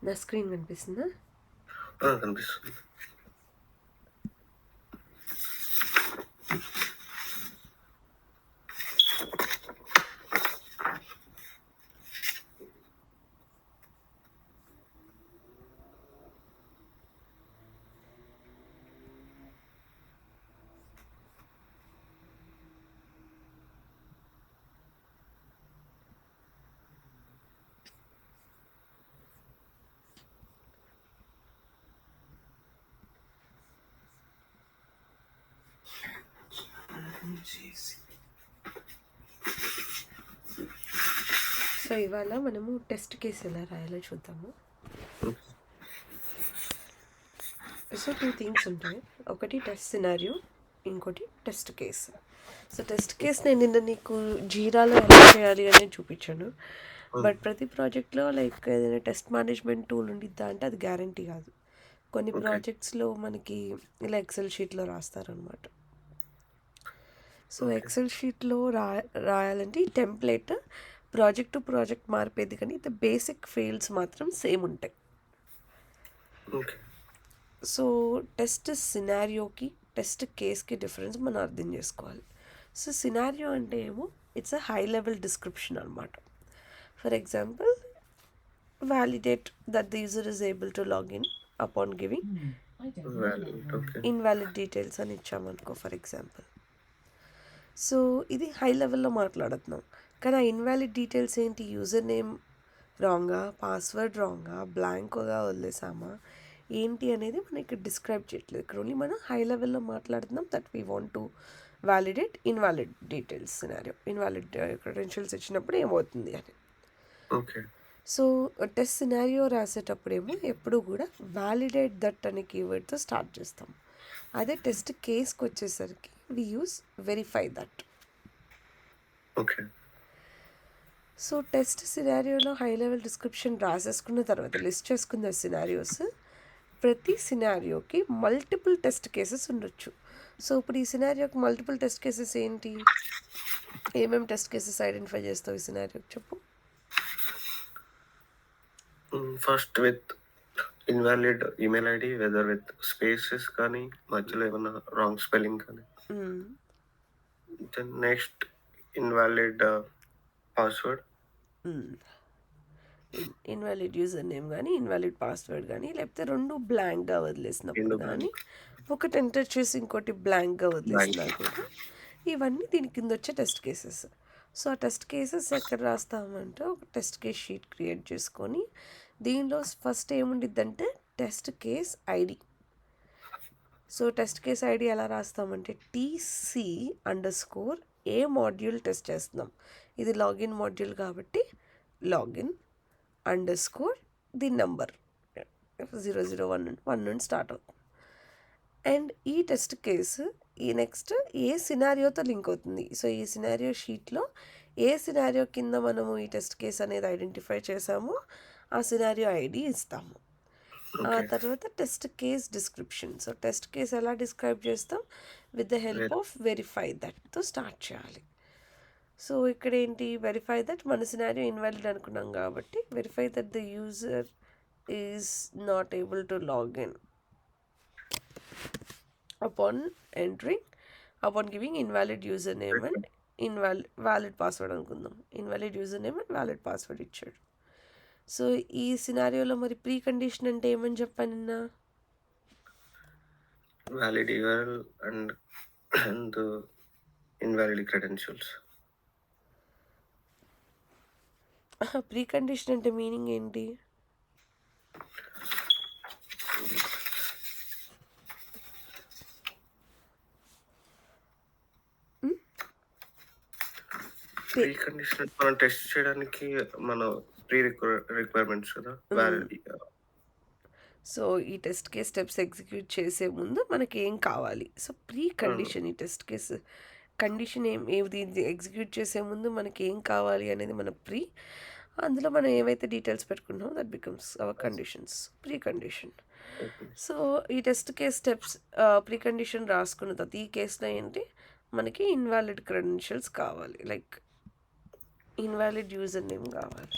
నా స్క్రీన్ కనిపిస్తుందా? కనిపిస్తుంది. సో ఇవాళ మనము టెస్ట్ కేసు ఎలా రాయాలో చూద్దాము. సో 2 థింగ్స్ ఉంటాయి. ఒకటి టెస్ట్ సినారియో, ఇంకోటి test case. So test case నేను నిన్న నీకు జీరాలో ఎలా చేయాలి అనేది చూపించాను. బట్ ప్రతి ప్రాజెక్ట్లో లైక్ ఏదైనా టెస్ట్ మేనేజ్మెంట్ టూల్ ఉండిద్దా అంటే అది గ్యారంటీ కాదు. కొన్ని ప్రాజెక్ట్స్లో మనకి ఇలా ఎక్సెల్ షీట్లో రాస్తారనమాట. సో ఎక్సెల్ షీట్లో రాయాలంటే ఈ టెంప్లెట్ ప్రాజెక్ట్ టు ప్రాజెక్ట్ మారిపోయింది, కానీ ద బేసిక్ ఫీల్డ్స్ మాత్రం సేమ్ ఉంటాయి. సో టెస్ట్ సినారియోకి టెస్ట్ కేస్కి డిఫరెన్స్ మనం అర్థం చేసుకోవాలి. సో సినారియో అంటే ఏమో it's a high level description అనమాట. For example, validate that the user is able to login upon giving invalid details అని ఇచ్చామనుకో ఫర్ ఎగ్జాంపుల్. సో ఇది హై లెవెల్లో మాట్లాడుతున్నాం, కానీ ఆ ఇన్వాలిడ్ డీటెయిల్స్ ఏంటి? యూజర్ నేమ్ రాంగా, పాస్వర్డ్ రాంగా, బ్లాంక్గా వదిలేసామా ఏంటి అనేది మనం ఇక్కడ డిస్క్రైబ్ చేయట్లేదు. ఇక్కడ ఓన్లీ మనం హై లెవెల్లో మాట్లాడుతున్నాం that we want to validate invalid details scenario. Invalid credentials ఇచ్చినప్పుడు ఏమవుతుంది అని. సో టెస్ట్ సినారియో రాసేటప్పుడేమో ఎప్పుడు కూడా వ్యాలిడేట్ దట్ అనే కీవర్డ్తో స్టార్ట్ చేస్తాం. అదే టెస్ట్ కేస్కి వచ్చేసరికి we use verify that. So test సినారియోలో హై లెవెల్ డిస్క్రిప్షన్ రాసేసుకున్న తర్వాత లిస్ట్ చేసుకున్న సినారియోస్, ప్రతి సినారియోకి మల్టిపుల్ టెస్ట్ కేసెస్ ఉండొచ్చు. సో ఇప్పుడు ఈ సినారియోకి మల్టిపుల్ టెస్ట్ కేసెస్ ఏంటి? ఏమేమి టెస్ట్ కేసెస్ ఐడెంటిఫై చేస్తావు ఈ సినారియోకి చెప్పు. First with invalid email ID, whether with spaces కానీ మధ్యలో ఏమన్నా రాంగ్ స్పెల్లింగ్ కానీ. Then next invalid password, invalid user name కానీ ఇన్వాలిడ్ పాస్వర్డ్ కానీ, లేకపోతే రెండు బ్లాంక్గా వదిలేసినప్పుడు కానీ, ఒకటి ఎంటర్ చేసి ఇంకోటి బ్లాంక్గా వదిలేసినా కూడా ఇవన్నీ దీని కింద వచ్చే టెస్ట్ కేసెస్. సో ఆ టెస్ట్ కేసెస్ ఎక్కడ రాస్తామంటే ఒక టెస్ట్ కేస్ షీట్ క్రియేట్ చేసుకొని దీనిలో ఫస్ట్ ఏముండిద్దంటే test case ID. So test case ID ఎలా రాస్తామంటే TC_, ఏ మాడ్యూల్ టెస్ట్ చేస్తున్నాం, ఇది లాగిన్ మాడ్యూల్ కాబట్టి లాగిన్ _ ది నెంబర్ 001 నుండి స్టార్ట్ అవుతుంది. అండ్ ఈ టెస్ట్ కేసు ఈ నెక్స్ట్ ఏ సినారియోతో లింక్ అవుతుంది. సో ఈ సినారియో షీట్లో ఏ సినారియో కింద మనము ఈ టెస్ట్ కేస్ అనేది ఐడెంటిఫై చేసామో ఆ సినారియో ఐడి ఇస్తాము. ఆ తర్వాత test case description. So test case ఎలా డిస్క్రైబ్ చేస్తాం? With the help of verify దట్తో స్టార్ట్ చేయాలి. సో ఇక్కడ ఏంటి? వెరిఫై దట్ మన సినారియో ఇన్వాలిడ్ అనుకున్నాం కాబట్టి verify that the user is not able to login upon giving invalid user name and valid password అనుకుందాం. Invalid user name and valid password ఇచ్చాడు. So ఈ సినారియోలో మరి ప్రీ కండిషన్ అంటే ఏమని చెప్పాను నిన్న? Valid URL and invalid credentials. Pre condition అంటే మీనింగ్ ఏంటి? ప్రీ కండిషన్ మనం టెస్ట్ చేయడానికి మన ప్రీ రిక్వైర్మెంట్స్ కదా. సో ఈ టెస్ట్ కేస్ స్టెప్స్ ఎగ్జిక్యూట్ చేసే ముందు మనకి ఏం కావాలి? సో ప్రీ కండిషన్, ఈ టెస్ట్ కేస్ కండిషన్ ఏది ఎగ్జిక్యూట్ చేసే ముందు మనకి ఏం కావాలి అనేది మన ప్రీ, అందులో మనం ఏవైతే డీటెయిల్స్ పెట్టుకున్నామో that becomes our conditions, pre condition. So ఈ test case steps pre condition రాసుకున్న తర్వాత ఈ కేసులో ఏంటి, మనకి ఇన్వాలిడ్ క్రెడెన్షియల్స్ కావాలి, లైక్ ఇన్వాలిడ్ యూజర్ నేమ్ కావాలి.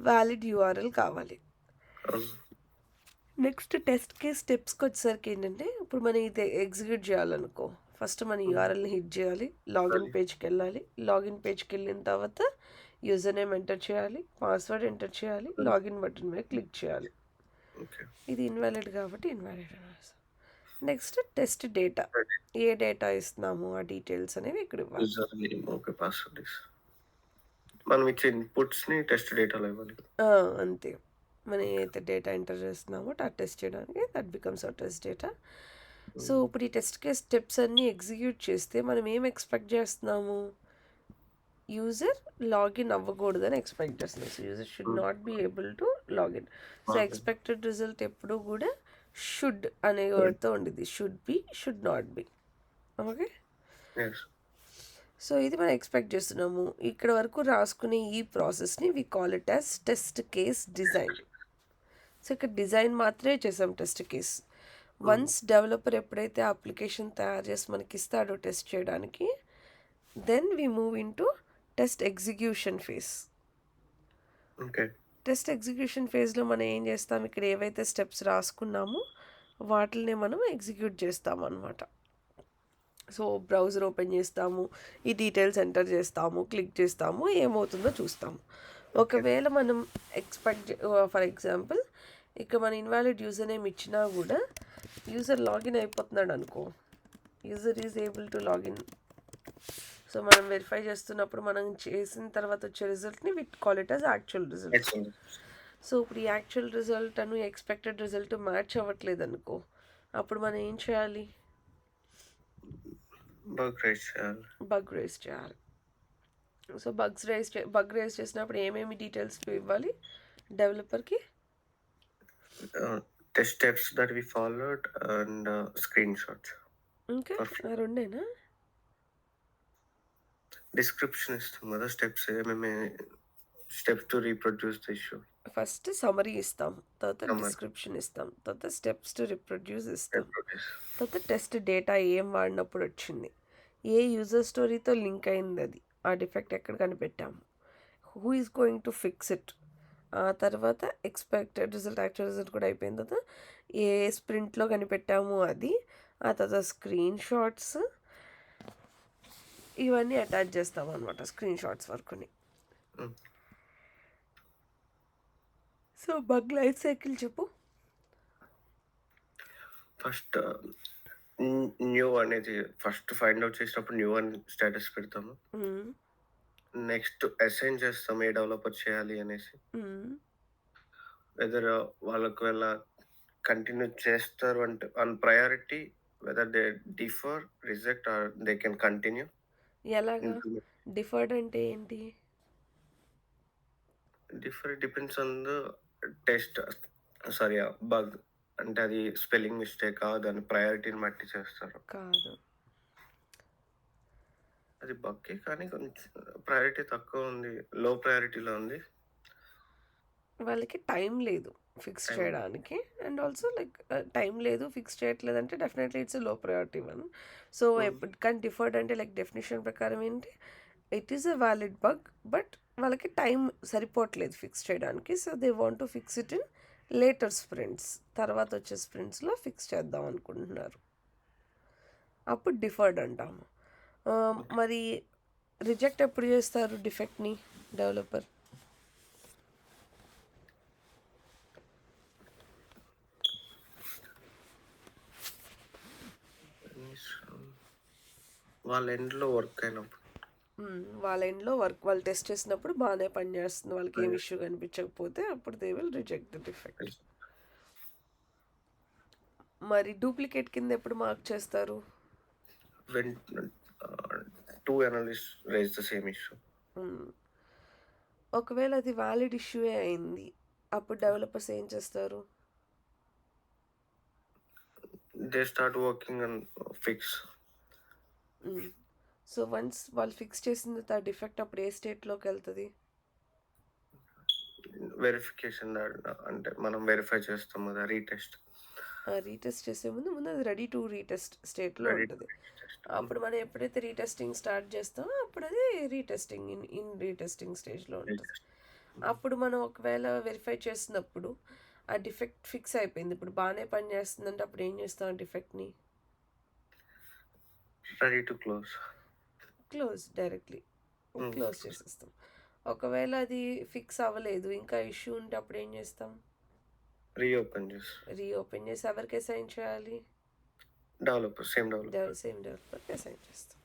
వ్యాలిడ్ యూఆర్ఎల్ కావాలి. అవును. నెక్స్ట్ టెస్ట్ కేస్ స్టెప్స్కి వచ్చేసరికి ఏంటంటే ఇప్పుడు మనం ఇది ఎగ్జిక్యూట్ చేయాలనుకో, ఫస్ట్ మన యూఆర్ఎల్ని హిట్ చేయాలి, లాగిన్ అది పేజ్కి వెళ్ళాలి, లాగిన్ పేజ్కి వెళ్ళిన తర్వాత యూజర్ నేమ్ ఎంటర్ చేయాలి, పాస్వర్డ్ ఎంటర్ చేయాలి, లాగిన్ బటన్ మీద క్లిక్ చేయాలి. ఓకే. ఇది ఇన్వాలిడ్ కాబట్టి ఇన్వాలిడ్ అనేసి. నెక్స్ట్ టెస్ట్ డేటా, ఏ డేటా ఇస్తున్నాము ఆ డీటెయిల్స్ అనేవి ఇక్కడ ఇవ్వాలి. యూజర్ నేమ్, ఓకే, పాస్వర్డ్ మనం ఇచ్చే ఇన్పుట్స్ని టెస్ట్ డేటాలో ఇవ్వాలి. అంతే, మనం ఏదైతే డేటా ఎంటర్ చేస్తున్నామో ఆ టెస్ట్ చేయడానికి దట్ బికమ్స్ ఆ టెస్ట్ డేటా. సో ఇప్పుడు ఈ టెస్ట్ కేస్ స్టెప్స్ అన్నీ ఎగ్జిక్యూట్ చేస్తే మనం ఏం ఎక్స్పెక్ట్ చేస్తున్నాము, యూజర్ లాగిన్ అవ్వకూడదని ఎక్స్పెక్ట్ చేస్తున్నాం. So user should not be able to login. So expected result ఎప్పుడు కూడా షుడ్ అనే వర్డ్తో ఉండిద్ది, should be, should not be. Okay, so ఇది మనం ఎక్స్పెక్ట్ చేస్తున్నాము. ఇక్కడ వరకు రాసుకునే ఈ ప్రాసెస్ని we call it as test case design. So ఇక్కడ డిజైన్ మాత్రమే చేసాం టెస్ట్ కేస్. వన్స్ డెవలపర్ ఎప్పుడైతే అప్లికేషన్ తయారు చేసి మనకి ఇస్తాడో టెస్ట్ చేయడానికి, then we move in to test execution phase. Okay. Test execution ఫేజ్లో మనం ఏం చేస్తాం, ఇక్కడ ఏవైతే స్టెప్స్ రాసుకున్నామో వాటిని మనం ఎగ్జిక్యూట్ చేస్తాం అనమాట. సో బ్రౌజర్ ఓపెన్ చేస్తాము, ఈ డీటెయిల్స్ ఎంటర్ చేస్తాము, క్లిక్ చేస్తాము, ఏమవుతుందో చూస్తాము. ఒకవేళ మనం ఫర్ ఎగ్జాంపుల్ ఇక్కడ మన ఇన్వాలిడ్ యూజర్ నేమ్ ఇచ్చినా కూడా యూజర్ లాగిన్ అయిపోతున్నాడు అనుకో, user is able to login. So మనం వెరిఫై చేస్తున్నప్పుడు మనం చేసిన తర్వాత వచ్చే రిజల్ట్ని we call it as actual result. So ఇప్పుడు ఈ యాక్చువల్ రిజల్ట్ అను ఎక్స్పెక్టెడ్ రిజల్ట్ మ్యాచ్ అవ్వట్లేదు అనుకో, అప్పుడు మనం ఏం చేయాలి, బగ్ రేస్ చేయాలి. సో బగ్ రేస్ చేసినప్పుడు ఏమేమి డీటెయిల్స్ ఇవ్వాలి డెవలపర్కి, test steps that we followed and screen shots. ఇంకా రెండేనా? డిస్క్రిప్షన్ ఇస్తాం కదా, స్టెప్స్ ఏమేమి steps to reproduce the issue. First summary ఇస్తాం, తర్వాత డిస్క్రిప్షన్ ఇస్తాం, తర్వాత స్టెప్స్ టు రీప్రొడ్యూస్ ఇస్తాం, తర్వాత టెస్ట్ డేటా ఏం వాడినప్పుడు వచ్చింది, ఏ యూజర్ స్టోరీతో లింక్ అయింది, అది ఆ డిఫెక్ట్ ఎక్కడ కనిపెట్టాము, who is going to fix it, ఆ తర్వాత ఎక్స్పెక్టెడ్ రిజల్ట్ యాక్చువల్ రిజల్ట్ కూడా అయిపోయిన తర్వాత ఏ స్ప్రింట్లో కనిపెట్టాము అది, ఆ తర్వాత స్క్రీన్ షాట్స్, ఇవన్నీ అటాచ్ చేస్తాం అనమాట స్క్రీన్ షాట్స్ వరకుని. సో బగ్ లైఫ్ సైకిల్ చెప్పు. ఫస్ట్ న్యూ అనేది ఫస్ట్ ఫైండ్ అవుట్ చేసినప్పుడు న్యూ అని స్టేటస్ పెడతాము. నెక్స్ట్ అసైన్ చేస్తాము ఏ డెవలపర్ చేయాలి అనేసి, వెదర్ వాళ్ళకు వెళ్ళ కంటిన్యూ చేస్తారు అంటే on priority, whether they defer, reject or they can continue. ఎలాగా డిఫర్డ్ అంటే ఏంటి? Depends on the test, sorry bug అంటే అది స్పెల్లింగ్ మిస్టేక్, దాని ప్రయారిటీని బట్టి చేస్తారు. కాదు, అది బగ్గే కానీ కొంచెం ప్రయారిటీ తక్కువ ఉంది, లో ప్రయారిటీలో ఉంది, వాళ్ళకి టైం లేదు ఫిక్స్ చేయడానికి. అండ్ ఆల్సో లైక్ టైం లేదు, ఫిక్స్ చేయట్లేదు అంటే definitely it's low priority one. So కానీ డిఫర్డ్ అంటే లైక్ డెఫినేషన్ ప్రకారం ఏంటి, it is a valid bug but వాళ్ళకి టైం సరిపోవట్లేదు ఫిక్స్ చేయడానికి. So they want to fix it in later sprints, తర్వాత వచ్చే స్ప్రింట్స్లో ఫిక్స్ చేద్దాం అనుకుంటున్నారు, అప్పుడు డిఫర్డ్ అంటాము. మరి రిజెక్ట్ ఎప్పుడు చేస్తారు డిఫెక్ట్ని డెవలపర్? వాళ్ళ ఎండ్లో వర్క్ అయినప్పుడు, వాళ్ళ ఎండ్లో వాళ్ళు టెస్ట్ చేసినప్పుడు బాగానే పనిచేస్తుంది, వాళ్ళకి ఏం ఇష్యూ కనిపించకపోతే అప్పుడు they will reject the defect. మరి డూప్లికేట్ కింద ఎప్పుడు మార్క్ చేస్తారు? when two analysts raise the same issue. ఒకవేళ అది వ్యాలిడ్ ఇష్యూయే అయింది, అప్పుడు డెవలపర్స్ ఏం చేస్తారు? They start working on fix. So once వాళ్ళు ఫిక్స్ చేసిన తర్వాత డిఫెక్ట్ అప్పుడు ఏ స్టేట్లోకి వెళ్తుంది? వెరిఫికేషన్, అంటే మనం వెరిఫై చేస్తాం కదా, రీటెస్ట్ చేసే ముందు అది రెడీ టు రీటెస్ట్ స్టేట్లో ఉంటుంది. అప్పుడు మనం ఎప్పుడైతే రీటెస్టింగ్ స్టార్ట్ చేస్తామో అప్పుడు అది రీటెస్టింగ్ ఇన్ రీటెస్టింగ్ స్టేజ్లో ఉంటుంది. అప్పుడు మనం ఒకవేళ వెరిఫై చేసినప్పుడు ఆ డిఫెక్ట్ ఫిక్స్ అయిపోయింది, ఇప్పుడు బాగానే పని చేస్తుందంటే అప్పుడు ఏం చేస్తాం ఆ డిఫెక్ట్ని? Ready to close. Close directly close చేసేస్తాం. ఒకవేళ అది ఫిక్స్ అవ్వలేదు, ఇంకా ఇష్యూ ఉంటే అప్పుడు ఏం చేస్తాం? రీఓపెన్ చేసి రీఓపెన్ చేసి ఎవరికి అసైన్ చేయాలి? Same developer. సేమ్ డెవలపర్కి అసైన్ చేస్తాం.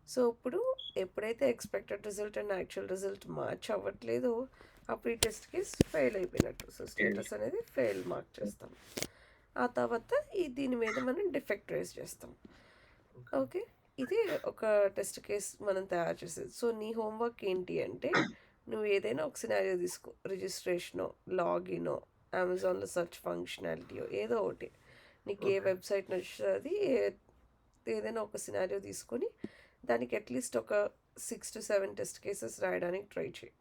సో ఇప్పుడు ఎప్పుడైతే expected result and actual result match అవ్వట్లేదో అప్పుడు ఈ టెస్ట్ కేస్ ఫెయిల్ అయిపోయినట్టు. సో స్టేటస్ అనేది ఫెయిల్ మార్క్ చేస్తాం. ఆ తర్వాత దీని మీద మనం డిఫెక్ట్ రేస్ చేస్తాం. ఓకే, ఇది ఒక టెస్ట్ కేస్ మనం తయారు చేసేది. సో నీ హోంవర్క్ ఏంటి అంటే, నువ్వు ఏదైనా ఒక సినారియో తీసుకో, రిజిస్ట్రేషనో, లాగినో, అమెజాన్లో సెర్చ్ ఫంక్షనాలిటీయో ఏదో ఒకటి, నీకు ఏ వెబ్సైట్ నచ్చుతుంది ఏదైనా ఒక సినారియో తీసుకొని దానికి అట్లీస్ట్ ఒక 6 to 7 టెస్ట్ కేసెస్ రాయడానికి ట్రై చేయి.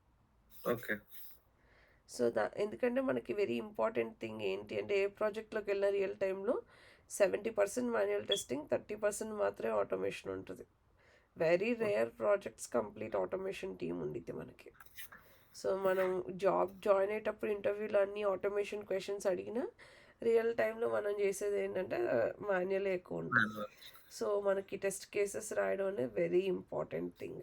ఓకే. సో ఎందుకంటే మనకి వెరీ ఇంపార్టెంట్ థింగ్ ఏంటి అంటే, ఏ ప్రాజెక్ట్లోకి వెళ్ళిన రియల్ టైంలో 70% మాన్యువల్ టెస్టింగ్, 30% మాత్రమే ఆటోమేషన్ ఉంటుంది. Very rare projects complete automation team ఉండిద్ది మనకి. సో మనం జాబ్ జాయిన్ అయ్యేటప్పుడు ఇంటర్వ్యూలో అన్ని ఆటోమేషన్ క్వశ్చన్స్ అడిగినా రియల్ టైంలో మనం చేసేది ఏంటంటే మాన్యువల్ ఎక్కువ ఉంటుంది. సో మనకి టెస్ట్ కేసెస్ రాయడం అనేది వెరీ ఇంపార్టెంట్ థింగ్.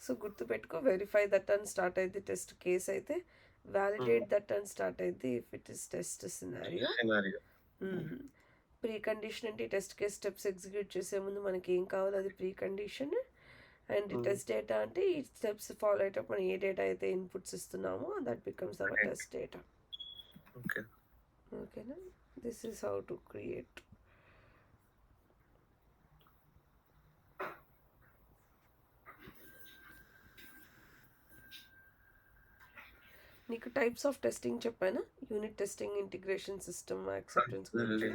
సో గుర్తుపెట్టుకో, వెరిఫై దట్ అని స్టార్ట్ అయింది టెస్ట్ కేస్ అయితే, వ్యాలిడేట్ దట్ అని స్టార్ట్ అయింది if it is test scenario. Pre condition అంటే టెస్ట్ కేస్ స్టెప్స్ ఎగ్జిక్యూట్ చేసే ముందు మనకి ఏం కావాలో అది pre condition. And test data అంటే ఈ స్టెప్స్ ఫాలో అయ్యేటప్పుడు మనం ఏ డేటా అయితే ఇన్పుట్స్ ఇస్తున్నామో that becomes our test data. ఓకేనా? This is how to create. నీకు టైప్స్ ఆఫ్ టెస్టింగ్ చెప్పానా? Unit testing, integration, system acceptance గురించి.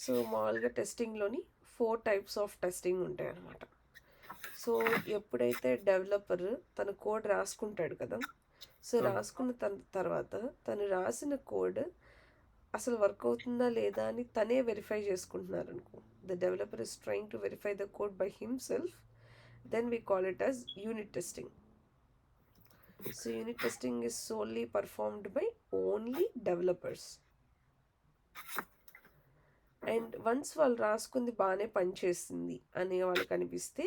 సో మామూలుగా టెస్టింగ్లోని 4 టైప్స్ ఆఫ్ టెస్టింగ్ ఉంటాయి అన్నమాట. సో ఎప్పుడైతే డెవలపర్ తన కోడ్ రాసుకుంటాడు కదా, సో రాసుకున్న తర్వాత తను రాసిన కోడ్ అసలు వర్క్ అవుతుందా లేదా అని తనే వెరిఫై చేసుకుంటున్నారు అనుకో, the developer is trying to verify the code by himself, then we call it as unit testing. So unit testing is solely performed by only developers. And once వాళ్ళు రాసుకుంది బాగానే పనిచేస్తుంది అని వాళ్ళకి అనిపిస్తే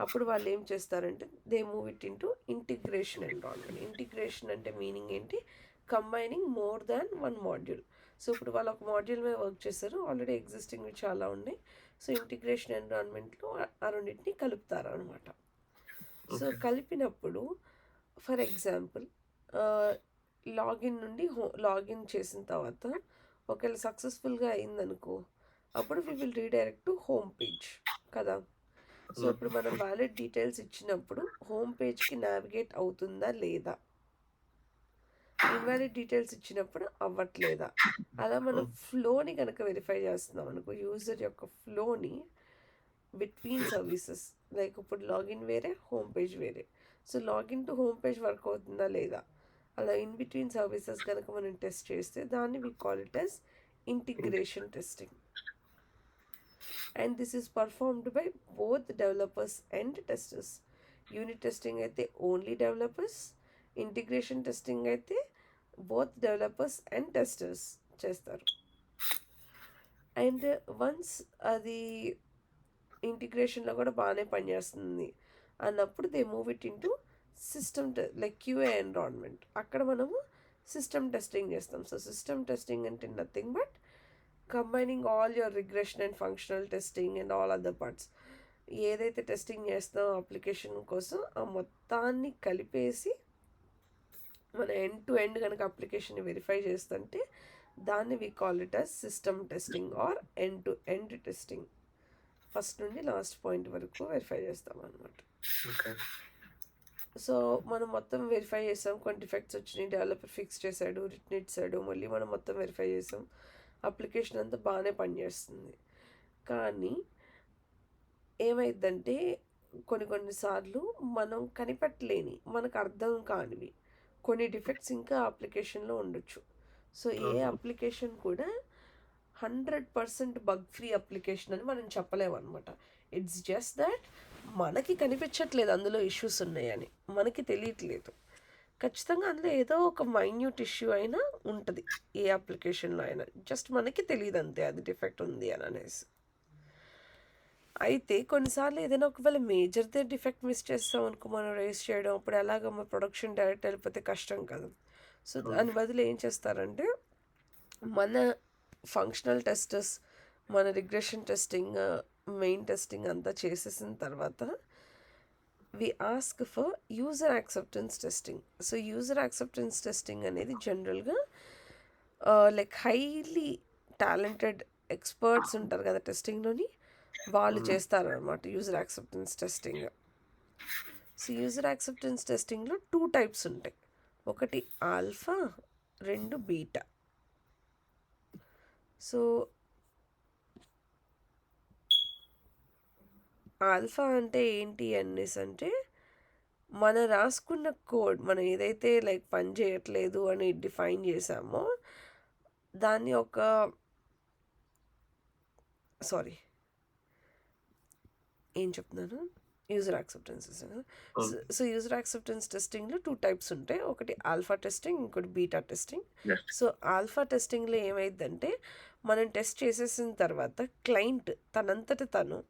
అప్పుడు వాళ్ళు ఏం చేస్తారంటే they move it into integration environment. Integration అంటే మీనింగ్ ఏంటి? Combining more than one module. So ఇప్పుడు వాళ్ళు ఒక మాడ్యూల్ మీద వర్క్ చేస్తారు, ఆల్రెడీ ఎగ్జిస్టింగ్ చాలా ఉన్నాయి. సో ఇంటిగ్రేషన్ ఎన్విరాన్మెంట్లో ఆ రెండింటిని కలుపుతారు అనమాట. సో కలిపినప్పుడు ఫర్ ఎగ్జాంపుల్ లాగిన్ నుండి లాగిన్ చేసిన తర్వాత ఒకవేళ సక్సెస్ఫుల్గా అయిందనుకో, అప్పుడు we will redirect to home page కదా. సో ఇప్పుడు మనం వ్యాలిడ్ డీటెయిల్స్ ఇచ్చినప్పుడు హోమ్ పేజ్కి నావిగేట్ అవుతుందా లేదా, ఇన్వాలిడ్ డీటెయిల్స్ ఇచ్చినప్పుడు అవ్వట్లేదా, అలా మనం ఫ్లోని కనుక వెరిఫై చేస్తున్నాం అనుకో, యూజర్ యొక్క ఫ్లోని బిట్వీన్ సర్వీసెస్, లైక్ ఇప్పుడు లాగిన్ వేరే, హోమ్ పేజ్ వేరే. So login to home page work అవుతుందా లేదా, అలా ఇన్ బిట్వీన్ సర్వీసెస్ కనుక మనం టెస్ట్ చేస్తే దాన్ని we call it as integration testing. And this is performed by both developers and testers. Unit testing అయితే ఓన్లీ డెవలపర్స్, ఇంటిగ్రేషన్ టెస్టింగ్ అయితే both developers and testers చేస్తారు. అండ్ వన్స్ అది ఇంటిగ్రేషన్లో కూడా బాగానే పనిచేస్తుంది అన్నప్పుడు they move it into system like QA environment. అక్కడ మనము సిస్టమ్ టెస్టింగ్ చేస్తాం. సో సిస్టమ్ టెస్టింగ్ అంటే nothing but combining all your regression and functional testing and all other parts. ఏదైతే టెస్టింగ్ చేస్తామో అప్లికేషన్ కోసం ఆ మొత్తాన్ని కలిపేసి మన ఎండ్ టు ఎండ్ కనుక అప్లికేషన్ వెరిఫై చేస్తుంటే దాన్ని we call it as system testing are end to end testing. First నుండి లాస్ట్ పాయింట్ వరకు వెరిఫై చేస్తాం అన్నమాట. సో మనం మొత్తం వెరిఫై చేసాం, కొన్ని డిఫెక్ట్స్ వచ్చినాయి, డెవలపర్ ఫిక్స్ చేశాడు, రిటర్న్ ఇచ్చాడు, మళ్ళీ మనం మొత్తం వెరిఫై చేసాం, అప్లికేషన్ అంతా బాగానే పనిచేస్తుంది. కానీ ఏమైందంటే కొన్నిసార్లు మనం కనిపెట్టలేని, మనకు అర్థం కానివి కొన్ని డిఫెక్ట్స్ ఇంకా అప్లికేషన్లో ఉండొచ్చు. సో ఏ అప్లికేషన్ కూడా 100% బగ్ ఫ్రీ అప్లికేషన్ అని మనం చెప్పలేము అనమాట. ఇట్స్ జస్ట్ దట్ మనకి కనిపించట్లేదు అందులో ఇష్యూస్ ఉన్నాయని, మనకి తెలియట్లేదు. ఖచ్చితంగా అందులో ఏదో ఒక మైన్యూట్ ఇష్యూ అయినా ఉంటుంది ఏ అప్లికేషన్లో అయినా, జస్ట్ మనకి తెలియదు అంతే అది డిఫెక్ట్ ఉంది అని అనేసి. అయితే కొన్నిసార్లు ఏదైనా ఒకవేళ మేజర్దే డిఫెక్ట్ మిస్ చేస్తాం అనుకో, మనం రేస్ చేయడం, అప్పుడు ఎలాగ మన ప్రొడక్షన్ డైరెక్ట్ వెళ్ళిపోతే కష్టం కదా. సో దాని బదులు ఏం చేస్తారంటే, మన ఫంక్షనల్ టెస్టర్స్ మన రిగ్రెషన్ టెస్టింగ్, మెయిన్ టెస్టింగ్ అంతా చేసేసిన తర్వాత we ask for user acceptance testing. So user acceptance testing అనేది జనరల్గా లైక్ హైలీ టాలెంటెడ్ ఎక్స్పర్ట్స్ ఉంటారు కదా టెస్టింగ్లోని, వాళ్ళు చేస్తారనమాట user acceptance testing. So user acceptance టెస్టింగ్లో 2 టైప్స్ ఉంటాయి. ఒకటి ఆల్ఫా, 2 బీటా. సో ఆల్ఫా అంటే ఏంటి అనేసి అంటే, మనం రాసుకున్న కోడ్ మనం ఏదైతే లైక్ పని చేయట్లేదు అని డిఫైన్ చేసామో దాన్ని ఒక ఏం చెప్తున్నాను, user acceptance testing. So user acceptance టెస్టింగ్లో 2 టైప్స్ ఉంటాయి. ఒకటి ఆల్ఫా టెస్టింగ్, ఇంకోటి బీటా టెస్టింగ్. సో ఆల్ఫా టెస్టింగ్లో ఏమైందంటే, మనం టెస్ట్ చేసేసిన తర్వాత క్లయింట్ తనంతట తను,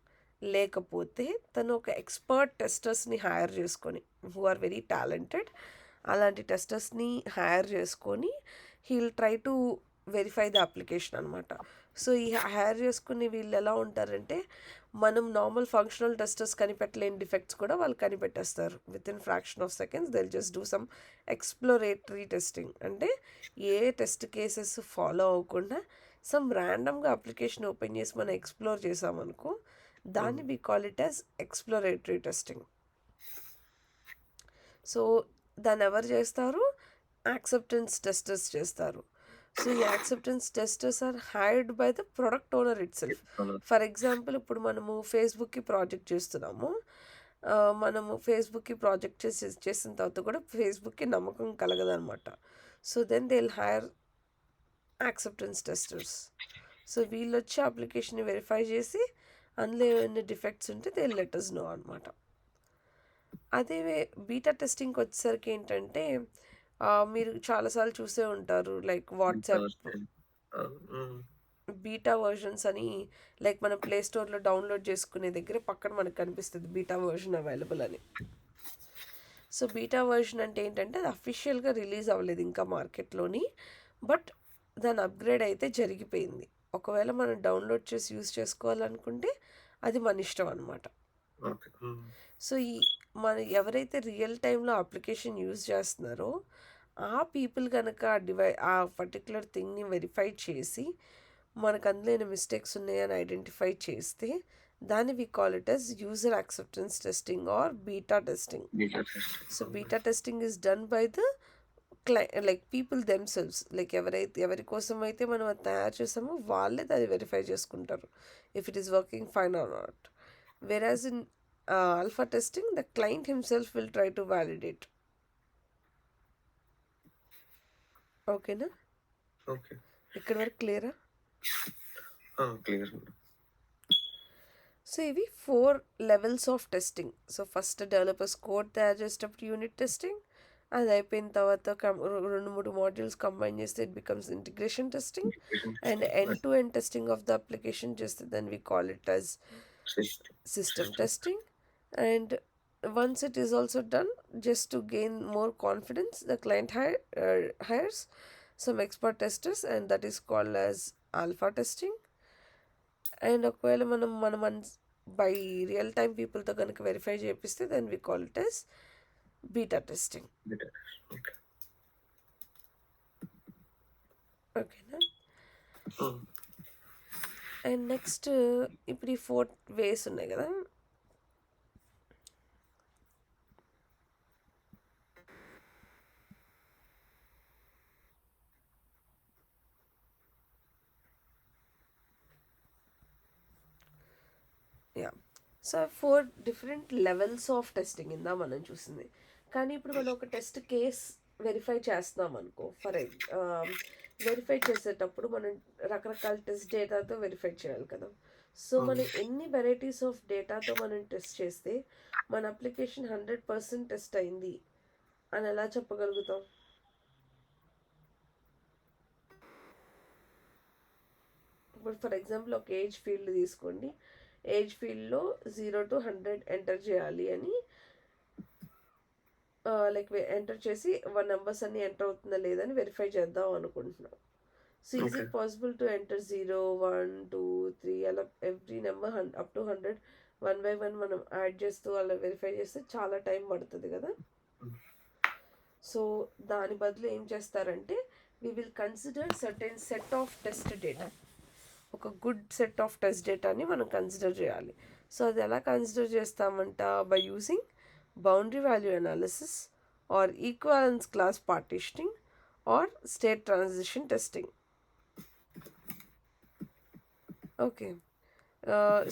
లేకపోతే తను ఒక ఎక్స్పర్ట్ టెస్టర్స్ని హైర్ చేసుకొని, హూ ఆర్ వెరీ టాలెంటెడ్, అలాంటి టెస్టర్స్ని హైర్ చేసుకొని he'll try to verify the application అనమాట. సో ఈ హైర్ చేసుకుని వీళ్ళు ఎలా ఉంటారంటే, మనం నార్మల్ ఫంక్షనల్ టెస్టర్స్ కనిపెట్టలేని డిఫెక్ట్స్ కూడా వాళ్ళు కనిపెట్టేస్తారు. With in fraction of seconds they'll just do some exploratory testing. అంటే ఏ టెస్ట్ కేసెస్ ఫాలో అవ్వకుండా సమ్ ర్యాండమ్గా అప్లికేషన్ ఓపెన్ చేసి మనం ఎక్స్ప్లోర్ చేసామనుకో, దాన్ని we call it as exploratory testing. So దాన్ని ఎవరు చేస్తారు, యాక్సెప్టెన్స్ టెస్టర్స్ చేస్తారు. సో ఈ acceptance testers are hired by the product owner itself. For example, ఇప్పుడు మనము ఫేస్బుక్కి ప్రాజెక్ట్ చేస్తున్నాము, మనము ఫేస్బుక్కి ప్రాజెక్ట్ చేసిన తర్వాత కూడా ఫేస్బుక్కి నమ్మకం కలగదనమాట. So then they will hire acceptance testers. So వీళ్ళు వచ్చి అప్లికేషన్ని వెరిఫై చేసి అందులో ఏమైనా డిఫెక్ట్స్ ఉంటే దే లెట్ us నో అనమాట. అదే బీటా టెస్టింగ్కి వచ్చేసరికి ఏంటంటే, మీరు చాలాసార్లు చూసే ఉంటారు లైక్ వాట్సాప్ బీటా వర్షన్స్ అని, లైక్ మనం ప్లే స్టోర్లో డౌన్లోడ్ చేసుకునే దగ్గర పక్కన మనకు కనిపిస్తుంది బీటా వర్షన్ అవైలబుల్ అని. సో బీటా వర్షన్ అంటే ఏంటంటే, అది అఫీషియల్గా రిలీజ్ అవ్వలేదు ఇంకా మార్కెట్లోని, బట్ దాని అప్గ్రేడ్ అయితే జరిగిపోయింది. ఒకవేళ మనం డౌన్లోడ్ చేసి యూజ్ చేసుకోవాలనుకుంటే అది మన ఇష్టం అనమాట. సో ఈ మన ఎవరైతే రియల్ టైంలో అప్లికేషన్ యూజ్ చేస్తున్నారో ఆ పీపుల్ కనుక ఆ పర్టికులర్ థింగ్ని వెరిఫై చేసి మనకు అందులో మిస్టేక్స్ ఉన్నాయని ఐడెంటిఫై చేస్తే దాన్ని we call it as user acceptance testing or beta testing. So beta testing is done by the like people themselves, like ఎవరి కోసం అయితే మనం అది తయారు చేసామో వాళ్ళే దాన్ని వెరిఫై చేసుకుంటారు if it is working fine or not. Whereas in alpha testing, the client himself will try to validate. ఓకేనా? ఓకే. ఇక్కడ వరకు క్లియరా? క్లియర్. సో ఇవి 4 levels of testing. So first developers code తయారు చేసేటప్పుడు యూనిట్ టెస్టింగ్, అది అయిపోయిన తర్వాత 2-3 మాడ్యూల్స్ కంబైన్ చేస్తే it becomes integration testing, and end to end testing of the application చేస్తే then we call it as system testing. And once it is also done, just to gain more confidence, the client hires some expert testers, and that is called as alpha testing. And ఒకవేళ మనం by real time పీపుల్తో కనుక verify చేపిస్తే then we call it as beta testing. ఓకేనా? And next ఇప్పుడు ఈ 4 ways ఉన్నాయి కదా, so 4 different levels of testing ఇందా మనం చూసింది. కానీ ఇప్పుడు మనం ఒక టెస్ట్ కేస్ వెరిఫై చేస్తున్నాం అనుకో, వెరిఫై చేసేటప్పుడు మనం రకరకాల టెస్ట్ డేటాతో వెరిఫై చేయాలి కదా. సో మనం ఎన్ని వెరైటీస్ ఆఫ్ డేటాతో మనం టెస్ట్ చేస్తే మన అప్లికేషన్ 100% టెస్ట్ అయింది అని ఎలా చెప్పగలుగుతాం? ఇప్పుడు ఫర్ ఎగ్జాంపుల్ ఒక ఏజ్ ఫీల్డ్ తీసుకోండి. ఏజ్ ఫీల్డ్లో 0 to 100 ఎంటర్ చేయాలి అని లైక్ ఎంటర్ చేసి నెంబర్స్ అన్ని ఎంటర్ అవుతుందా లేదని వెరిఫై చేద్దాం అనుకుంటున్నాం. So is okay. It possible to enter 0, 1, 2, 3 అలా every number up to 100 1 by 1 మనం యాడ్ చేస్తూ అలా వెరిఫై చేస్తే చాలా టైం పడుతుంది కదా. సో దాని బదులు ఏం చేస్తారంటే we will consider certain set of test data. ఒక గుడ్ సెట్ ఆఫ్ టెస్ట్ డేటాని మనం కన్సిడర్ చేయాలి. సో అది ఎలా కన్సిడర్ చేస్తామంట? By using boundary value analysis or equivalence class partitioning or state transition testing. Okay.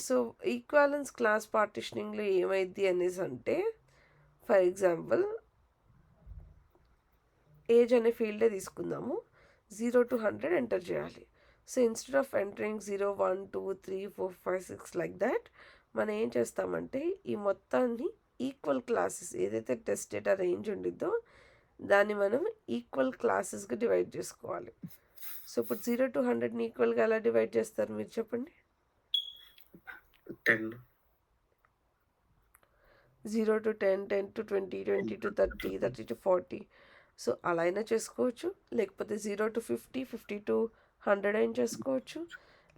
So equivalence class పార్టిషనింగ్లో ఏమైంది అనేసి అంటే ఫర్ ఎగ్జాంపుల్ ఏజ్ అనే ఫీల్డే తీసుకుందాము. 0 to 100 ఎంటర్ చేయాలి. So instead of entering 0, 1, 2, 3, 4, 5, 6 like that మనం ఏం చేస్తామంటే ఈ మొత్తాన్ని ఈక్వల్ క్లాసెస్ ఏదైతే టెస్ట్ డేటా రేంజ్ ఉండిద్దో దాన్ని మనం ఈక్వల్ క్లాసెస్గా డివైడ్ చేసుకోవాలి. సో ఇప్పుడు 0 to 100ని ఈక్వల్గా ఎలా డివైడ్ చేస్తారు మీరు చెప్పండి? 10. 0 to 10, 10 to 20, 20 to 30, 30 to 40. So అలా అయినా చేసుకోవచ్చు. లేకపోతే 0 to 50, 50 to 100 అయినా చేసుకోవచ్చు.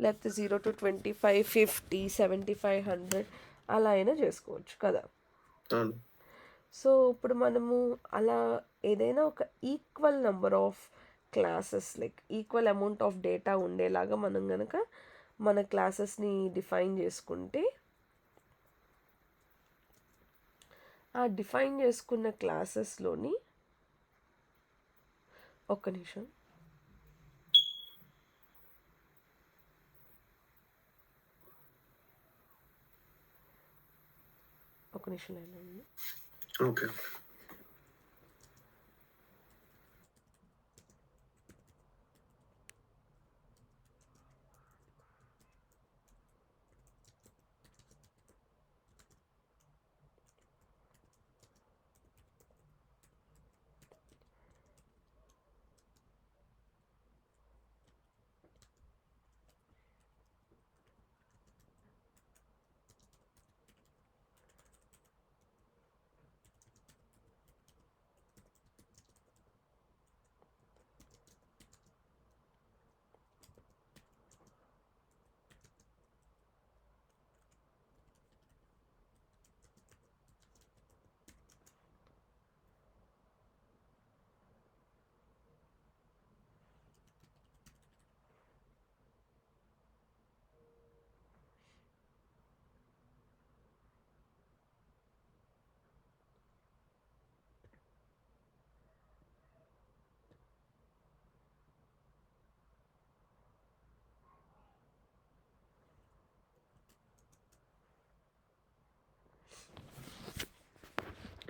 లేకపోతే 0 to 25, 50, 75, 100 అలా అయినా చేసుకోవచ్చు కదా. అవును. సో ఇప్పుడు మనము అలా ఏదైనా ఒక equal number of classes like equal amount of data ఉండేలాగా మనం కనుక మన క్లాసెస్ని డిఫైన్ చేసుకుంటే ఆ డిఫైన్ చేసుకున్న క్లాసెస్లోని ఒక్క నిమిషం లైన్లో ఉంది. ఓకే.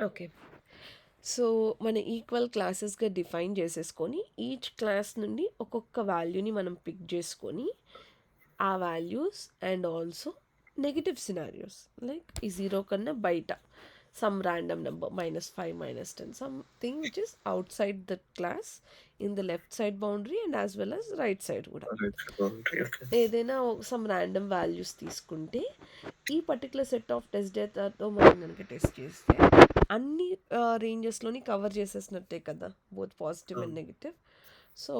ఓకే. సో మన ఈక్వల్ క్లాసెస్గా డిఫైన్ చేసేసుకొని ఈచ్ క్లాస్ నుండి ఒక్కొక్క వాల్యూని మనం పిక్ చేసుకొని ఆ values and also negative scenarios like ఈ 0 కన్నా బయట some random number -5, -10 something which is out side the class in the left side boundary and as well as right side కూడా ఓకే. ఏదైనా సమ్ ర్యాండమ్ వాల్యూస్ తీసుకుంటే ఈ particular set of test డేటాతో మనం కనుక టెస్ట్ చేస్తే అన్ని రేంజెస్లోని కవర్ చేసేసినట్టే కదా both positive and negative. So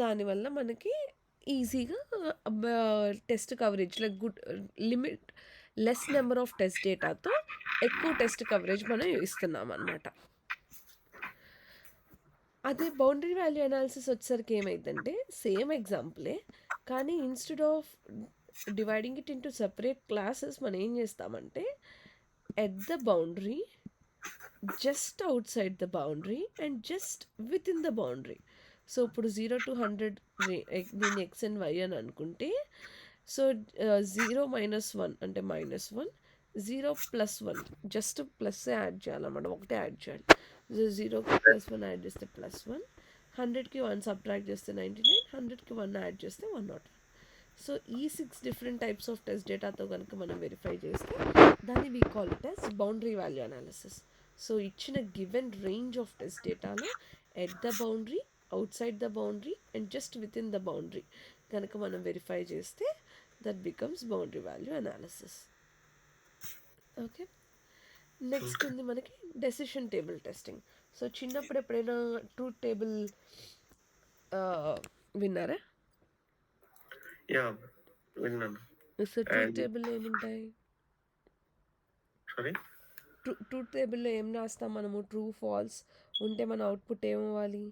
దానివల్ల మనకి ఈజీగా test coverage like good limit less number of test డేటాతో ఎక్కువ టెస్ట్ కవరేజ్ మనం ఇస్తున్నాం అనమాట. అదే బౌండరీ వాల్యూ అనాలిసిస్ వచ్చేసరికి ఏమైందంటే సేమ్ ఎగ్జాంపులే కానీ instead of dividing it into separate classes మనం ఏం చేస్తామంటే at the boundary, just out side the boundary and just with in the boundary. So ఇప్పుడు 0 to 100 దీన్ని ఎక్స్ అండ్ వై అని అనుకుంటే సో 0 - 1 అంటే -1, 0 + 1 జస్ట్ ప్లస్ యాడ్ చేయాలన్నమాట, ఒకటే యాడ్ చేయాలి. 0 + 1 యాడ్ చేస్తే +1, 100కి 1 సబ్ట్రాక్ట్ చేస్తే 99, 100కి 1 యాడ్ చేస్తే 101. సో ఈ 6 డిఫరెంట్ టైప్స్ ఆఫ్ టెస్ట్ డేటాతో కనుక మనం వెరిఫై చేస్తే దాన్ని we call it as boundary value analysis. So ఇచ్చిన గివెన్ రేంజ్ ఆఫ్ టెస్ట్ డేటాలో at the boundary, out side the boundary and just with in the boundary కనుక మనం వెరిఫై చేస్తే that becomes boundary value analysis. Okay, next ఉంది మనకి decision table testing. So చిన్నప్పుడు ఎప్పుడైనా truth table విన్నారా? Yeah విన్నాను. సో ట్రూత్ అండ్ టేబుల్లో ఏముంటాయి? సారీ ట్రూత్ టేబుల్లో ఏం రాస్తాం మనము? ట్రూ ఫాల్స్ ఉంటే మన అవుట్పుట్ ఏమవ్వాలి?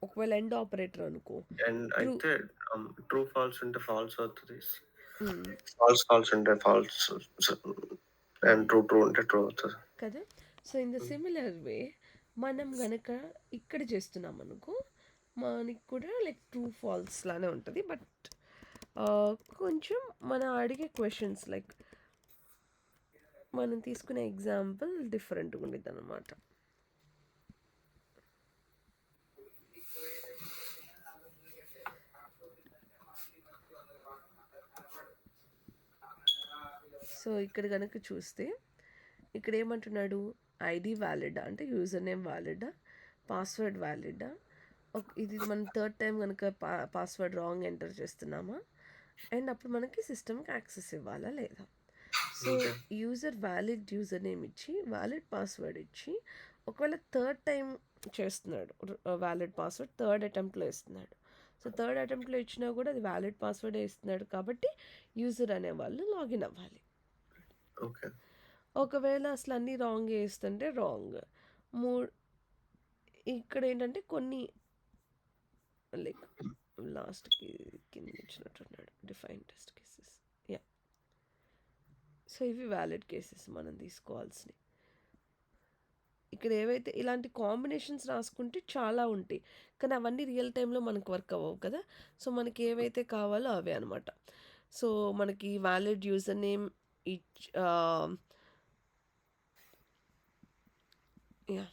ఒకవేళ ఎండ్ ఆపరేటర్ అనుకో, అండ్ ట్రూ అయితే ట్రూ ఫాల్స్ ఉంటే ఫాల్స్ అవుతుంది, ఫాల్స్ ఉంటే ఫాల్స్, అండ్ ట్రూ ఉంటే ట్రూ అవుతుంది కదా. So in the similar way మనం గనక ఇక్కడ చేస్తున్నాం అనుకో, మనకి కూడా లైక్ ట్రూ ఫాల్స్ లానే ఉంటుంది. బట్ కొంచెం మనం అడిగే క్వశ్చన్స్ లైక్ మనం తీసుకునే ఎగ్జాంపుల్ డిఫరెంట్గా ఉండేది అనమాట. సో ఇక్కడ కనుక చూస్తే ఇక్కడ ఏమంటున్నాడు? ఐడి వ్యాలిడా అంటే యూజర్ నేమ్ వ్యాలిడా, పాస్వర్డ్ వ్యాలిడా. ఇది మనం థర్డ్ టైం కనుక పాస్వర్డ్ రాంగ్ ఎంటర్ చేస్తున్నామా, అండ్ అప్పుడు మనకి సిస్టమ్కి యాక్సెస్ ఇవ్వాలా లేదా. So user valid user name ఇచ్చి వ్యాలిడ్ పాస్వర్డ్ ఇచ్చి, ఒకవేళ థర్డ్ టైం చేస్తున్నాడు వ్యాలిడ్ పాస్వర్డ్ థర్డ్ అటెంప్ట్లో ఇస్తున్నాడు. సో థర్డ్ అటెంప్ట్లో ఇచ్చినా కూడా అది వ్యాలిడ్ పాస్వర్డే ఇస్తున్నాడు కాబట్టి యూజర్ అనేవాళ్ళు లాగిన్ అవ్వాలి. ఓకే. ఒకవేళ అసలు అన్నీ రాంగ్ వేస్తుంటే రాంగ్. ఇక్కడ ఏంటంటే కొన్ని లైక్ లాస్ట్కి కింద ఇచ్చినట్టున్నాడు define test cases. Ya, so ఇవి వ్యాలిడ్ కేసెస్ మనం తీసుకోవాల్సినవి. ఇక్కడ ఏవైతే ఇలాంటి కాంబినేషన్స్ రాసుకుంటే చాలా ఉంటాయి, కానీ అవన్నీ రియల్ టైంలో మనకు వర్క్ అవ్వవు కదా. సో మనకి ఏవైతే కావాలో అవే అనమాట. సో మనకి valid user name yeah,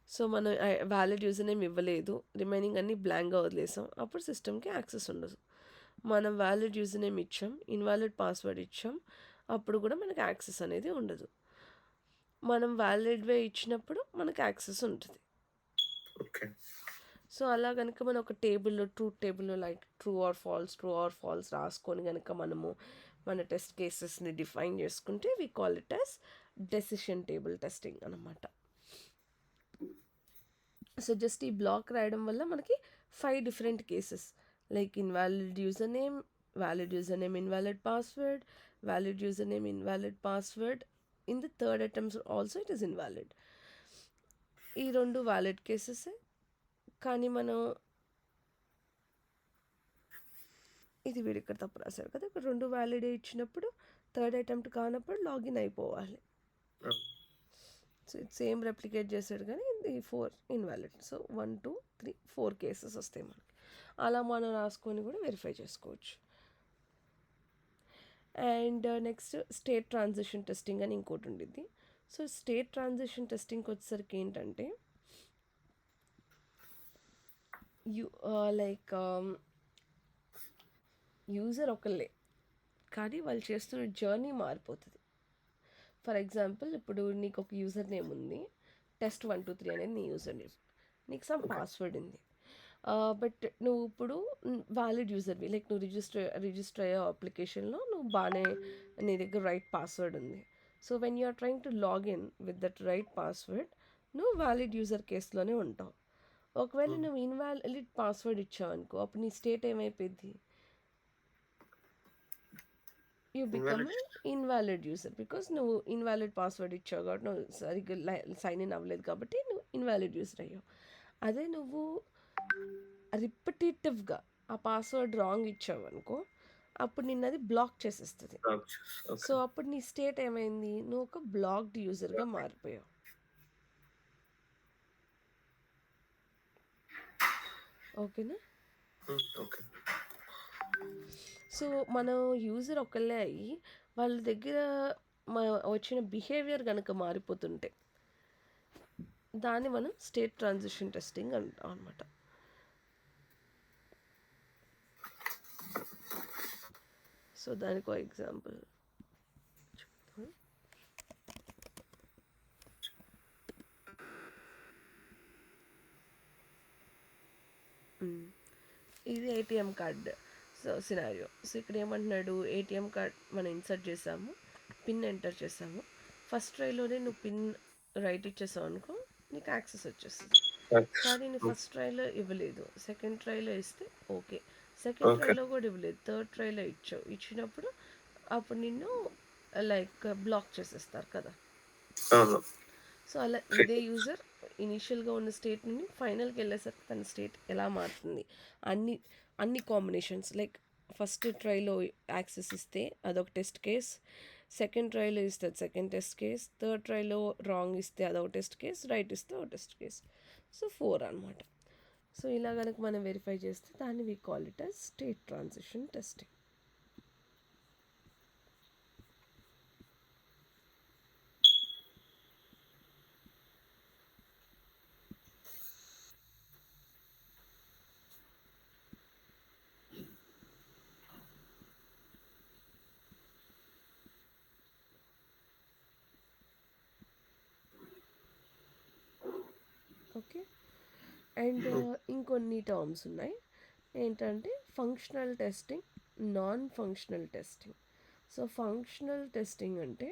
so మనం వ్యాలిడ్ యూజర్ నేమ్ ఇవ్వలేదు, రిమైనింగ్ అన్నీ బ్లాంక్గా వదిలేసాం, అప్పుడు సిస్టమ్కి యాక్సెస్ ఉండదు. మనం వ్యాలిడ్ యూజర్ నేమ్ ఇచ్చాం, ఇన్వాలిడ్ పాస్వర్డ్ ఇచ్చాం, అప్పుడు కూడా మనకు యాక్సెస్ అనేది ఉండదు. మనం వ్యాలిడ్ వే ఇచ్చినప్పుడు మనకు యాక్సెస్ ఉంటుంది. ఓకే. సో అలా కనుక మనం ఒక టేబుల్లో ట్రూత్ టేబుల్లో లైక్ ట్రూ ఆర్ ఫాల్స్ రాసుకొని కనుక మనము మన టెస్ట్ కేసెస్ని డిఫైన్ చేసుకుంటే we call it as decision table testing అనమాట. సో జస్ట్ ఈ బ్లాక్ రాయడం వల్ల మనకి 5 different cases like invalid user name, valid user name invalid password, valid user name invalid password, in the third attempt also it is invalid. ఈ 2 valid cases. కానీ మనం ఇది వీడు ఇక్కడ తప్పు రాశారు కదా, ఇక్కడ 2 వ్యాలిడే ఇచ్చినప్పుడు థర్డ్ అటెంప్ట్ కానప్పుడు లాగిన్ అయిపోవాలి. సో ఇది సేమ్ రెప్లికేట్ చేసాడు కానీ ఇది 4 ఇన్వాలిడ్. సో 1 2 3 4 కేసెస్ వస్తాయి మనకి. అలా మనం రాసుకొని కూడా వెరిఫై చేసుకోవచ్చు. And next state transition testing అని ఇంకోటి ఉండిద్ది. సో స్టేట్ ట్రాన్సిషన్ టెస్టింగ్కి వచ్చేసరికి ఏంటంటే లైక్ యూజర్ ఒకళ్ళే కానీ వాళ్ళు చేస్తున్న జర్నీ మారిపోతుంది. ఫర్ ఎగ్జాంపుల్ ఇప్పుడు నీకు ఒక యూజర్ నేమ్ ఉంది, test123 అనేది నీ యూజర్ నేమ్, నీకు సమ్ పాస్వర్డ్ ఉంది. బట్ నువ్వు ఇప్పుడు వ్యాలిడ్ యూజర్వి లైక్ నువ్వు రిజిస్టర్ అయ్యే అప్లికేషన్లో నువ్వు బాగానే నీ దగ్గర రైట్ పాస్వర్డ్ ఉంది. So when you are trying to login with that right password నువ్వు వ్యాలిడ్ యూజర్ కేసులోనే ఉంటావు. ఒకవేళ నువ్వు ఇన్వాలిడ్ పాస్వర్డ్ ఇచ్చావు అనుకో, అప్పుడు నీ స్టేట్ ఏమైపోయింది? You become invalid user because నువ్వు ఇన్వాలిడ్ పాస్వర్డ్ ఇచ్చావు కాబట్టి, నువ్వు సరిగ్గా సైన్ ఇన్ అవ్వలేదు కాబట్టి నువ్వు ఇన్వాలిడ్ యూజర్ అయ్యావు. అదే నువ్వు రిపిటేటివ్గా ఆ పాస్వర్డ్ రాంగ్ ఇచ్చావు అనుకో, అప్పుడు నిన్ను అది బ్లాక్ చేసేస్తుంది. సో అప్పుడు నీ స్టేట్ ఏమైంది? నువ్వు ఒక బ్లాక్డ్ యూజర్గా మారిపోయావు. ఓకేనా? ఓకే. సో మనం యూజర్ ఒకళ్ళే అయ్యి వాళ్ళ దగ్గర వచ్చిన బిహేవియర్ కనుక మారిపోతుంటే, దాన్ని మనం స్టేట్ ట్రాన్సిషన్ టెస్టింగ్ అంటాం అనమాట. సో దానికి ఒక ఎగ్జాంపుల్ చెప్తాను. ఇది ఏటీఎం కార్డ్ సినారియో. సో ఇక్కడ ఏమంటున్నాడు, ఏటీఎం కార్డ్ మనం ఇన్సర్ట్ చేసాము, పిన్ ఎంటర్ చేసాము. ఫస్ట్ ట్రైలోనే నువ్వు పిన్ రైట్ ఇచ్చేసావు అనుకో, నీకు యాక్సెస్ వచ్చేస్తుంది. కానీ నువ్వు ఫస్ట్ ట్రైలో ఇవ్వలేదు, సెకండ్ ట్రైలో ఇస్తే ఓకే, సెకండ్ ఓకే. ట్రైలో కూడా ఇవ్వలేదు, థర్డ్ ట్రైలో ఇచ్చినప్పుడు అప్పుడు నిన్ను లైక్ బ్లాక్ చేసేస్తారు కదా. అవును. సో అలా ఇదే యూజర్ ఇనీషియల్గా ఉన్న స్టేట్ నుండి ఫైనల్కి వెళ్ళేసరికి తన స్టేట్ ఎలా మారుతుంది, అన్ని అన్ని కాంబినేషన్స్ లైక్ ఫస్ట్ ట్రైలో యాక్సెస్ ఇస్తే అదొక టెస్ట్ కేస్, సెకండ్ ట్రైలో ఇస్తే అది సెకండ్ టెస్ట్ కేస్, థర్డ్ ట్రైలో రాంగ్ ఇస్తే అదొక టెస్ట్ కేస్, రైట్ ఇస్తే ఒక టెస్ట్ కేస్. సో 4 అనమాట. సో ఇలా కనుక మనం వెరిఫై చేస్తే దాన్ని we call it as state transition testing. Okay. And ఇంకొన్ని టర్మ్స్ ఉన్నాయి ఏంటంటే functional testing, non functional testing. So functional testing అంటే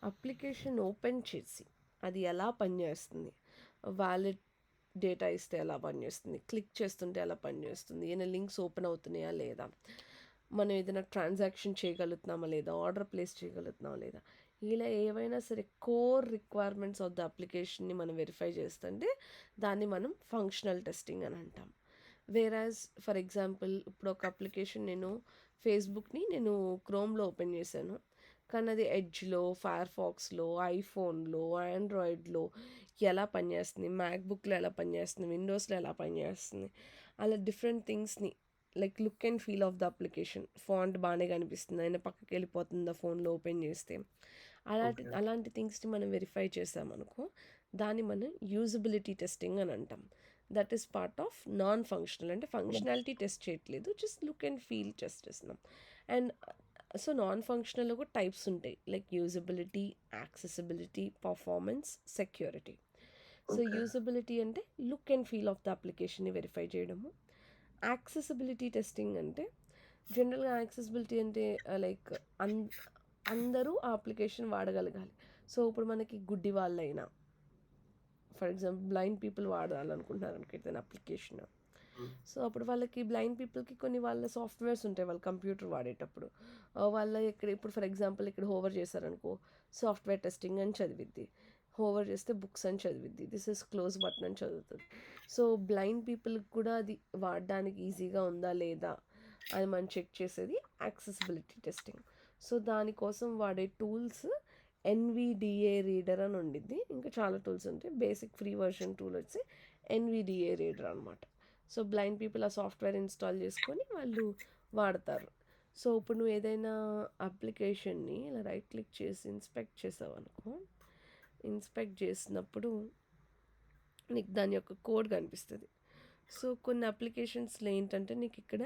అప్లికేషన్ ఓపెన్ చేసి అది ఎలా పనిచేస్తుంది, వ్యాలిడ్ డేటా ఇస్తే ఎలా పనిచేస్తుంది, క్లిక్ చేస్తుంటే ఎలా పనిచేస్తుంది, ఏమైనా లింక్స్ ఓపెన్ అవుతున్నాయా లేదా, మనం ఏదైనా ట్రాన్సాక్షన్ చేయగలుగుతున్నామా లేదా, ఆర్డర్ ప్లేస్ చేయగలుగుతున్నామా లేదా, ఇలా ఏవైనా సరే కోర్ రిక్వైర్మెంట్స్ ఆఫ్ ద అప్లికేషన్ని మనం వెరిఫై చేస్తుంటే దాన్ని మనం ఫంక్షనల్ టెస్టింగ్ అని అంటాం. వేరాజ్ ఫర్ ఎగ్జాంపుల్ ఇప్పుడు ఒక అప్లికేషన్ ఫేస్బుక్ని నేను క్రోమ్లో ఓపెన్ చేశాను, కానీ అది ఎడ్జ్లో, ఫైర్ ఫాక్స్లో, ఐఫోన్లో, ఆండ్రాయిడ్లో ఎలా పనిచేస్తుంది, మ్యాక్బుక్లో ఎలా పనిచేస్తుంది, విండోస్లో ఎలా పనిచేస్తుంది, అలా డిఫరెంట్ థింగ్స్ని like look and feel of the application, font బాగానే కనిపిస్తుంది, అయినా పక్కకి వెళ్ళిపోతుందా ఫోన్లో ఓపెన్ చేస్తే, అలాంటి థింగ్స్ని మనం వెరిఫై చేసామనుకో దాన్ని మనం యూజబిలిటీ టెస్టింగ్ అని అంటాం. That is part of non functional, అంటే ఫంక్షనాలిటీ టెస్ట్ చేయట్లేదు, just look and feel test చేస్తున్నాం. అండ్ సో నాన్ ఫంక్షనల్లో కూడా టైప్స్ ఉంటాయి like usability, accessibility, performance, security. So usability అంటే look and feel of the అప్లికేషన్ని వెరిఫై చేయడము. యాక్సెసిబిలిటీ టెస్టింగ్ అంటే జనరల్గా యాక్సెసిబిలిటీ అంటే లైక్ అందరూ ఆ అప్లికేషన్ వాడగలగాలి. సో ఇప్పుడు మనకి గుడ్డి వాళ్ళైనా ఫర్ ఎగ్జాంపుల్ బ్లైండ్ పీపుల్ వాడాలనుకుంటున్నారు అనుకో ఏదైనా అప్లికేషన్, సో అప్పుడు వాళ్ళకి బ్లైండ్ పీపుల్కి కొన్ని వాళ్ళ సాఫ్ట్వేర్స్ ఉంటాయి వాళ్ళు కంప్యూటర్ వాడేటప్పుడు, వాళ్ళ ఇప్పుడు ఫర్ ఎగ్జాంపుల్ ఇక్కడ హోవర్ చేశారనుకో సాఫ్ట్వేర్ టెస్టింగ్ అని చదివిద్ది, హోవర్ చేస్తే బుక్స్ అని చదివిద్ది, దిస్ ఇస్ క్లోజ్ బటన్ అని చదువుతుంది. సో బ్లైండ్ పీపుల్కి కూడా అది వాడడానికి ఈజీగా ఉందా లేదా అని మనం చెక్ చేసేది యాక్సెసిబిలిటీ టెస్టింగ్. సో దానికోసం వాడే టూల్స్ ఎన్విడిఏ రీడర్ అని ఉండిద్ది, ఇంకా చాలా టూల్స్ ఉంటాయి. బేసిక్ ఫ్రీ వర్షన్ టూల్ వచ్చి ఎన్విడిఏ రీడర్ అనమాట. సో బ్లైండ్ పీపుల్ ఆ సాఫ్ట్వేర్ ఇన్స్టాల్ చేసుకొని వాళ్ళు వాడతారు. సో ఇప్పుడు నువ్వు ఏదైనా అప్లికేషన్ని ఇలా రైట్ క్లిక్ చేసి ఇన్స్పెక్ట్ చేసావు అనుకో, ఇన్స్పెక్ట్ చేసినప్పుడు నీకు దాని యొక్క కోడ్ కనిపిస్తుంది. సో కొన్ని అప్లికేషన్స్లో ఏంటంటే నీకు ఇక్కడ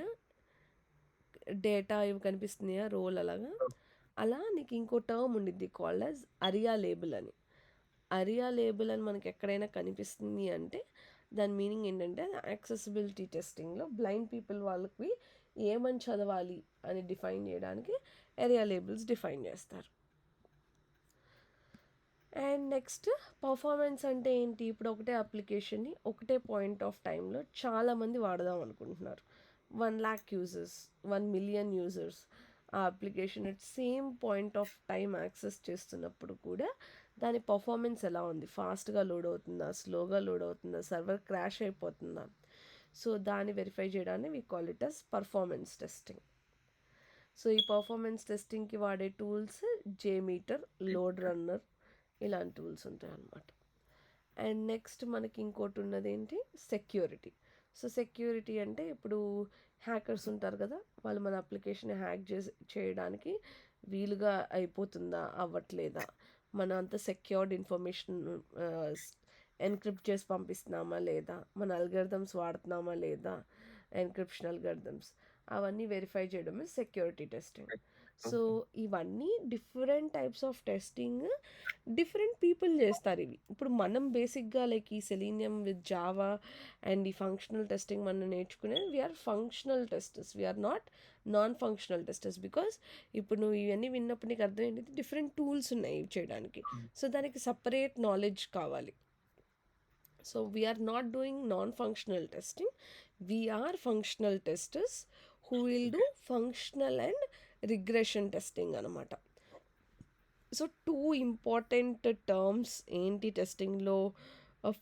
డేటా ఇవి కనిపిస్తున్నాయా రోల్ అలాగా, అలా నీకు ఇంకో టర్మ్ ఉండిద్ది కాల్డ్ యాజ్ అరియా లేబుల్ అని. అరియా లేబుల్ అని మనకి ఎక్కడైనా కనిపిస్తుంది అంటే దాని మీనింగ్ ఏంటంటే యాక్సెసిబిలిటీ టెస్టింగ్లో బ్లైండ్ పీపుల్ వాళ్ళకి ఏమని చదవాలి అని డిఫైన్ చేయడానికి ఏరియా లేబుల్స్ డిఫైన్ చేస్తారు. అండ్ నెక్స్ట్ పర్ఫార్మెన్స్ అంటే ఏంటి, ఇప్పుడు ఒకటే అప్లికేషన్ని ఒకటే పాయింట్ ఆఫ్ టైంలో చాలామంది వాడదాం అనుకుంటున్నారు, 1,00,000 యూజర్స్, 1,000,000 యూజర్స్ ఆ application at same point of time access చేస్తున్నప్పుడు కూడా దాని పర్ఫార్మెన్స్ ఎలా ఉంది, ఫాస్ట్గా లోడ్ అవుతుందా, స్లోగా లోడ్ అవుతుందా, సర్వర్ క్రాష్ అయిపోతుందా, సో దాన్ని వెరిఫై చేయడాన్ని we call it as performance testing. So ఈ పర్ఫార్మెన్స్ టెస్టింగ్కి వాడే టూల్స్ జేమీటర్, లోడ్ రన్నర్ ఇలాంటి టూల్స్ ఉంటాయి అన్నమాట. అండ్ నెక్స్ట్ మనకి ఇంకోటి ఉన్నది ఏంటి, సెక్యూరిటీ. సో సెక్యూరిటీ అంటే ఇప్పుడు హ్యాకర్స్ ఉంటారు కదా, వాళ్ళు మన అప్లికేషన్ హ్యాక్ చేయడానికి వీలుగా అయిపోతుందా, అవ్వట్లేదా, మన అంత సెక్యూర్డ్ ఇన్ఫర్మేషన్ ఎన్క్రిప్ట్ చేసి పంపిస్తున్నామా లేదా, మన అల్గరిథమ్స్ వాడుతున్నామా లేదా, ఎన్క్రిప్షన్ అల్గరిథమ్స్ అవన్నీ వెరిఫై చేయడం సెక్యూరిటీ టెస్టింగ్. సో ఇవన్నీ different types of testing different people చేస్తారు. ఇవి ఇప్పుడు మనం బేసిక్గా లైక్ ఈ సెలీనియం విత్ జావా అండ్ ఈ ఫంక్షనల్ టెస్టింగ్ మనం నేర్చుకునేది we are functional testers, we are not non functional testers. Because ఇప్పుడు నువ్వు ఇవన్నీ విన్నప్పుడు నీకు అర్థం ఏంటంటే డిఫరెంట్ టూల్స్ ఉన్నాయి ఇవి చేయడానికి. సో దానికి సపరేట్ నాలెడ్జ్ కావాలి. So we are not doing non functional testing, we are functional testers who will do functional and regression testing అనమాట. సో 2 ఇంపార్టెంట్ టర్మ్స్ ఏంటి టెస్టింగ్లో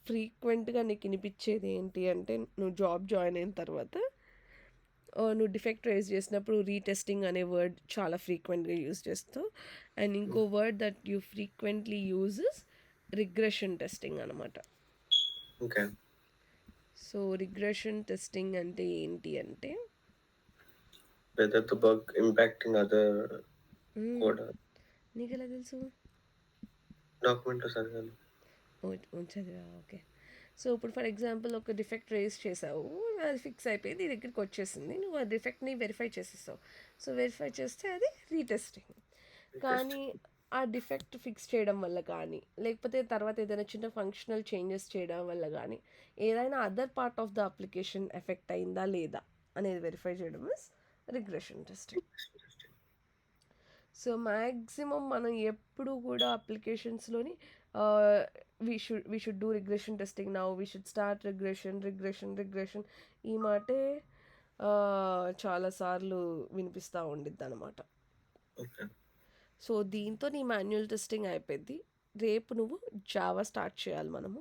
ఫ్రీక్వెంట్గా నీకు వినిపించేది ఏంటి అంటే, నువ్వు జాబ్ జాయిన్ అయిన తర్వాత నువ్వు డిఫెక్ట్ రేజ్ చేసినప్పుడు రీటెస్టింగ్ అనే వర్డ్ చాలా ఫ్రీక్వెంట్గా యూజ్ చేస్తావు. అండ్ ఇంకో word that you frequently uses regression testing అనమాట. ఓకే. సో రిగ్రెషన్ టెస్టింగ్ అంటే ఏంటి అంటే whether the bug impacting other code నీకు ఎలా తెలుసు? డాక్యుమెంట్లో చదివాను. చదివా, ఓకే. సో ఇప్పుడు ఫర్ ఎగ్జాంపుల్ ఒక డిఫెక్ట్ రేస్ చేసావు, అది ఫిక్స్ అయిపోయింది, నీ దగ్గరికి వచ్చేసింది, నువ్వు ఆ డిఫెక్ట్ని వెరిఫై చేసేస్తావు. సో వెరిఫై చేస్తే అది రీటెస్టింగ్. కానీ ఆ డిఫెక్ట్ ఫిక్స్ చేయడం వల్ల కానీ, లేకపోతే తర్వాత ఏదైనా చిన్న ఫంక్షనల్ చేంజెస్ చేయడం వల్ల కానీ ఏదైనా other part of the application effect అయిందా లేదా అనేది వెరిఫై చేయడం is regression testing. So maximum మనం ఎప్పుడు కూడా అప్లికేషన్స్లోని we should do regression testing now, we should start regression ఈ మాటే చాలాసార్లు వినిపిస్తూ ఉండిద్ది అనమాట. ఓకే. సో దీంతో నీ మాన్యువల్ టెస్టింగ్ అయిపోద్ది. రేపు నువ్వు జావా స్టార్ట్ చేయాలి మనము,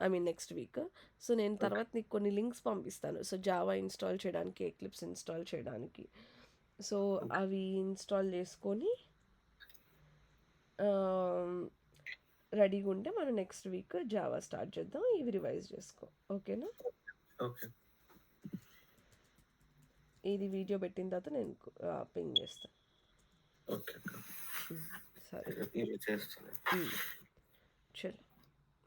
I mean next week. So నేను తర్వాత నీకు కొన్ని లింక్స్ పంపిస్తాను. సో జావా ఇన్స్టాల్ చేయడానికి, ఎక్లిప్స్ ఇన్స్టాల్ చేయడానికి. సో అవి ఇన్స్టాల్ చేసుకొని రెడీగా ఉంటే మనం నెక్స్ట్ వీక్ జావా స్టార్ట్ చేద్దాం. ఇవి రివైజ్ చేసుకో, ఓకేనా? ఓకే. ఇది వీడియో పెట్టిన తర్వాత నేను పింగ్ చేస్తాను. ఓకే. సరే. ఇది చేస్తాను.